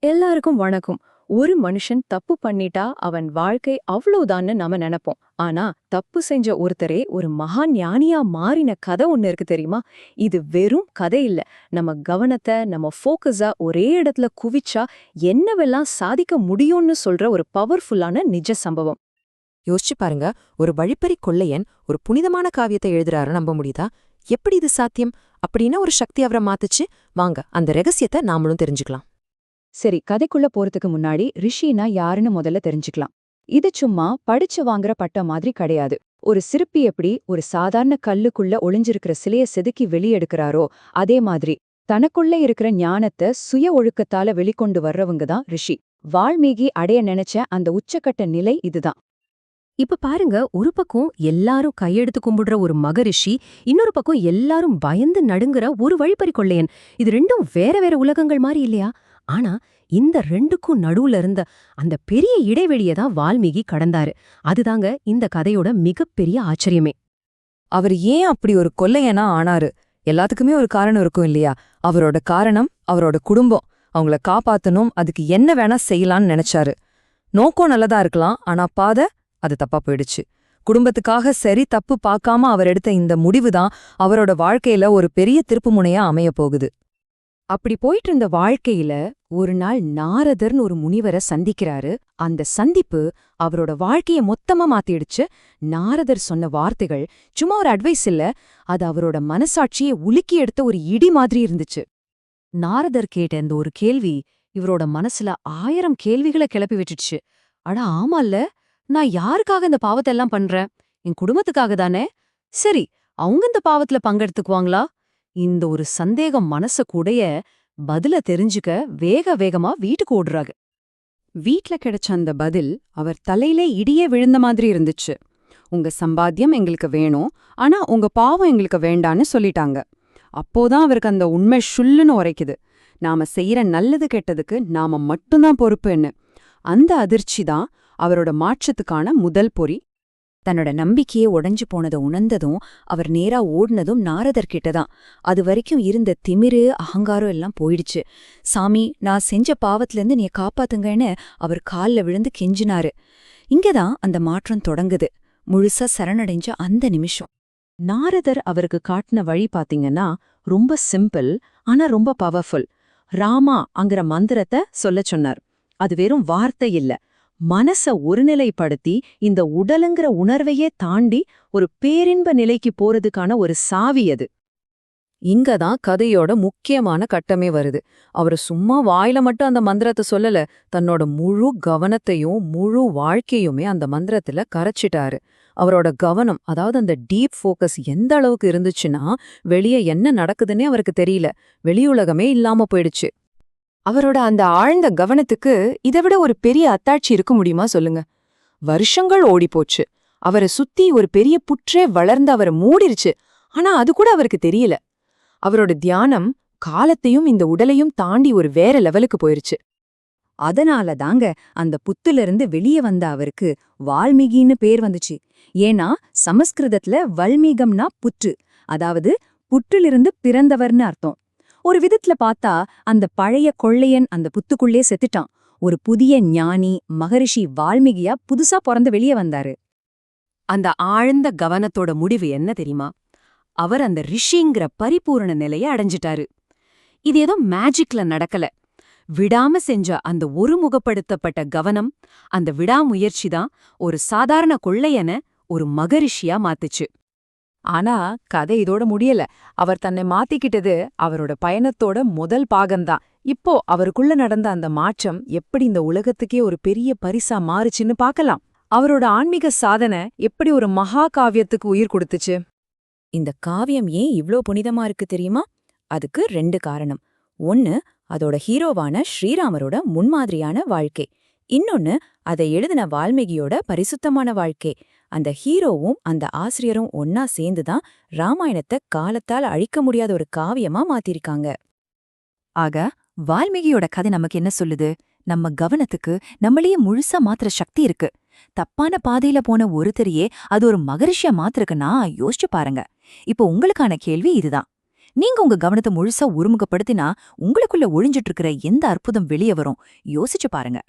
எல்லாருக்கும் வணக்கம். ஒரு மனுஷன் தப்பு பண்ணிட்டா அவன் வாழ்க்கை அவ்வளவுதான்னு நாம நினைப்போம். ஆனா தப்பு செஞ்ச ஒருத்தரே ஒரு மகா ஞானியா மாறின கதை ஒண்ணு இருக்கு தெரியுமா? இது வெறும் கதை இல்ல. நம்ம கவனத்தை நம்ம ஃபோக்கஸா ஒரே இடத்துல குவிச்சா என்னவெல்லாம் சாதிக்க முடியும்னு சொல்ற ஒரு பவர்ஃபுல்லான நிஜ சம்பவம். யோசிச்சு பாருங்க. ஒரு வழிப்பறி கொள்ளையன் ஒரு புனிதமான காவியத்தை எழுதுறாரு, நம்ப முடியுதா? எப்படி இது சாத்தியம்? அப்படின்னா ஒரு சக்தி அவரை மாத்துச்சு. வாங்க அந்த ரகசியத்தை நாமளும் தெரிஞ்சுக்கலாம். சரி, கதைக்குள்ள போறதுக்கு முன்னாடி ரிஷினா யாருன்னு முதல்ல தெரிஞ்சுக்கலாம். இது சும்மா படிச்சு வாங்குற பட்டம் மாதிரி கிடையாது. ஒரு சிற்பி எப்படி ஒரு சாதாரண கல்லுக்குள்ள ஒளிஞ்சிருக்கிற சிலைய செதுக்கி வெளியெடுக்கிறாரோ அதே மாதிரி தனக்குள்ள இருக்கிற ஞானத்தை சுய ஒழுக்கத்தால வெளிக்கொண்டு வர்றவங்க தான் ரிஷி. வால்மீகி அடைய நினைச்ச அந்த உச்சக்கட்ட நிலை இதுதான். இப்ப பாருங்க, ஒரு பக்கம் எல்லாரும் கையெடுத்து கும்பிடுற ஒரு மகரிஷி, இன்னொரு பக்கம் எல்லாரும் பயந்து நடுங்குற ஒரு வழிப்பறி கொள்ளையன். இது ரெண்டும் வேற வேற உலகங்கள் மாதிரி இல்லையா? ஆனா இந்த ரெண்டுக்கும் நடுவுல இருந்த அந்த பெரிய இடைவெளியை தான் வால்மீகி கடந்தாரு. அதுதாங்க இந்த கதையோட மிகப்பெரிய ஆச்சரியமே. அவர் ஏன் அப்படி ஒரு கொள்ளையனா ஆனாரு? எல்லாத்துக்குமே ஒரு காரணம் இருக்கும் இல்லையா? அவரோட காரணம் அவரோட குடும்பம். அவங்கள காப்பாத்தணும், அதுக்கு என்ன வேணா செய்யலான்னு நினைச்சாரு. நோக்கம் நல்லதா இருக்கலாம், ஆனா பாதை அது தப்பா போயிடுச்சு. குடும்பத்துக்காக சரி தப்பு பார்க்காம அவர் எடுத்த இந்த முடிவுதான் அவரோட வாழ்க்கையில ஒரு பெரிய திருப்புமுனையா அமைய போகுது. அப்படி போயிட்டு இருந்த வாழ்க்கையில ஒரு நாள் நாரதர்னு ஒரு முனிவரை சந்திக்கிறாரு. அந்த சந்திப்பு அவரோட வாழ்க்கைய மொத்தமா மாத்திடுச்சு. நாரதர் சொன்ன வார்த்தைகள் சும்மா ஒரு அட்வைஸ் இல்ல, அது அவரோட மனசாட்சியை உலுக்கி எடுத்த ஒரு இடி மாதிரி இருந்துச்சு. நாரதர் கேட்ட இந்த ஒரு கேள்வி இவரோட மனசுல 1000 கேள்விகளை கிளப்பி விட்டுடுச்சு. அட ஆமால்ல, நான் யாருக்காக இந்த பாவத்தெல்லாம் பண்றேன்? என் குடும்பத்துக்காக தானே? சரி, அவங்க இந்த பாவத்துல பங்கெடுத்துக்குவாங்களா? இந்த ஒரு சந்தேகம் மனச கூடைய பதில தெரிஞ்சுக்க வேக வேகமா வீட்டுக்கு ஓடுறாங்க. வீட்ல கிடைச்ச அந்த பதில் அவர் தலையில இடியே விழுந்த மாதிரி இருந்துச்சு. உங்க சம்பாத்தியம் எங்களுக்கு வேணும், ஆனா உங்க பாவம் எங்களுக்கு வேண்டான்னு சொல்லிட்டாங்க. அப்போதான் அவருக்கு அந்த உண்மை ஷுல்லுன்னு உரைக்குது. நாம செய்யற நல்லது கெட்டதுக்கு நாம மட்டும்தான் பொறுப்புன்னு. அந்த அதிர்ச்சி தான் அவரோட மாற்றத்துக்கான முதல் பொறி. தன்னோட நம்பிக்கையே உடைஞ்சு போனதை உணர்ந்ததும் அவர் நேரா ஓடுனதும் நாரதர்கிட்டதான். அது வரைக்கும் இருந்த திமிரு அகங்காரம் எல்லாம் போயிடுச்சு. சாமி, நான் செஞ்ச பாவத்திலேருந்து நீ காப்பாத்துங்கன்னு அவர் கால்ல விழுந்து கெஞ்சினாரு. இங்கதான் அந்த மாற்றம் தொடங்குது. முழுசா சரணடைஞ்ச அந்த நிமிஷம். நாரதர் அவருக்கு காட்டின வழி பாத்தீங்கன்னா ரொம்ப சிம்பிள், ஆனா ரொம்ப பவர்ஃபுல். ராமா அங்கிற மந்திரத்தை சொல்லச் சொன்னார். அது வெறும் வார்த்தை இல்ல, மனச ஒருநிலைப்படுத்தி இந்த உடலுங்கிற உணர்வையே தாண்டி ஒரு பேரின்ப நிலைக்கு போறதுக்கான ஒரு சாவி அது. இங்கதான் கதையோட முக்கியமான கட்டமே வருது. அவரு சும்மா வாயில மட்டும் அந்த மந்திரத்தை சொல்லல, தன்னோட முழு கவனத்தையும் முழு வாழ்க்கையுமே அந்த மந்திரத்துல கரைச்சிட்டாரு. அவரோட கவனம், அதாவது அந்த டீப் ஃபோக்கஸ் எந்த அளவுக்கு இருந்துச்சுன்னா வெளியே என்ன நடக்குதுன்னே அவருக்கு தெரியல. வெளியுலகமே இல்லாம போயிடுச்சு. அவரோட அந்த ஆழ்ந்த கவனத்துக்கு இதை விட ஒரு பெரிய அத்தாட்சி இருக்க முடியுமா சொல்லுங்க? வருஷங்கள் ஓடிப்போச்சு. அவரை சுத்தி ஒரு பெரிய புற்றே வளர்ந்து அவரை மூடிருச்சு. ஆனா அது கூட அவருக்கு தெரியல. அவரோட தியானம் காலத்தையும் இந்த உடலையும் தாண்டி ஒரு வேற லெவலுக்கு போயிருச்சு. அதனால தாங்க அந்த புத்திலிருந்து வெளியே வந்த அவருக்கு வால்மீகின்னு பேர் வந்துச்சு. ஏன்னா சமஸ்கிருதத்துல வல்மீகம்னா புற்று, அதாவது புற்றிலிருந்து பிறந்தவர்னு அர்த்தம். ஒரு விதத்துல பார்த்தா அந்த பழைய கொள்ளையன் அந்த புத்துக்குள்ளே செத்துட்டான். ஒரு புதிய ஞானி மகரிஷி வால்மீகியா புதுசா பிறந்து வெளியே வந்தாரு. அந்த ஆழ்ந்த கவனத்தோட முடிவு என்ன தெரியுமா? அவர் அந்த ரிஷிங்கிற பரிபூரண நிலைய அடைஞ்சிட்டாரு. இது ஏதோ மேஜிக்ல நடக்கல. விடாம செஞ்ச அந்த ஒருமுகப்படுத்தப்பட்ட கவனம், அந்த விடாமுயற்சி தான் ஒரு சாதாரண கொள்ளையன ஒரு மகரிஷியா மாத்துச்சு. ஆனா கதை இதோட முடியல. அவர் தன்னை மாத்திக்கிட்டது அவரோட பயணத்தோட முதல் பாகம்தான். இப்போ அவருக்குள்ள நடந்த அந்த மாற்றம் எப்படி இந்த உலகத்துக்கே ஒரு பெரிய பரிசா மாறுச்சுன்னு பார்க்கலாம். அவரோட ஆன்மீக சாதனை எப்படி ஒரு மகா காவியத்துக்கு உயிர் கொடுத்துச்சு. இந்த காவியம் ஏன் இவ்ளோ புனிதமா இருக்கு தெரியுமா? அதுக்கு 2 காரணம். ஒன்னு, அதோட ஹீரோவான ஸ்ரீராமரோட முன்மாதிரியான வாழ்க்கை. இன்னொன்னு, அதை எழுதின வால்மீகியோட பரிசுத்தமான வாழ்க்கை. அந்த ஹீரோவும் அந்த ஆசிரியரும் ஒன்னா சேர்ந்துதான் ராமாயணத்தை காலத்தால் அழிக்க முடியாத ஒரு காவியமா மாத்திருக்காங்க. ஆக வால்மீகியோட கதை நமக்கு என்ன சொல்லுது? நம்ம கவனத்துக்கு நம்மளையே முழுசா மாத்துற சக்தி இருக்கு. தப்பான பாதையில போன ஒருத்தரையே அது ஒரு மகரிஷியா மாத்திருக்குன்னா யோசிச்சு பாருங்க. இப்போ உங்களுக்கான கேள்வி இதுதான். நீங்க உங்க கவனத்தை முழுசா ஒருமுகப்படுத்தினா உங்களுக்குள்ள ஒளிஞ்சிட்டு இருக்கிற எந்த அற்புதம் வெளியே வரும் யோசிச்சு பாருங்க.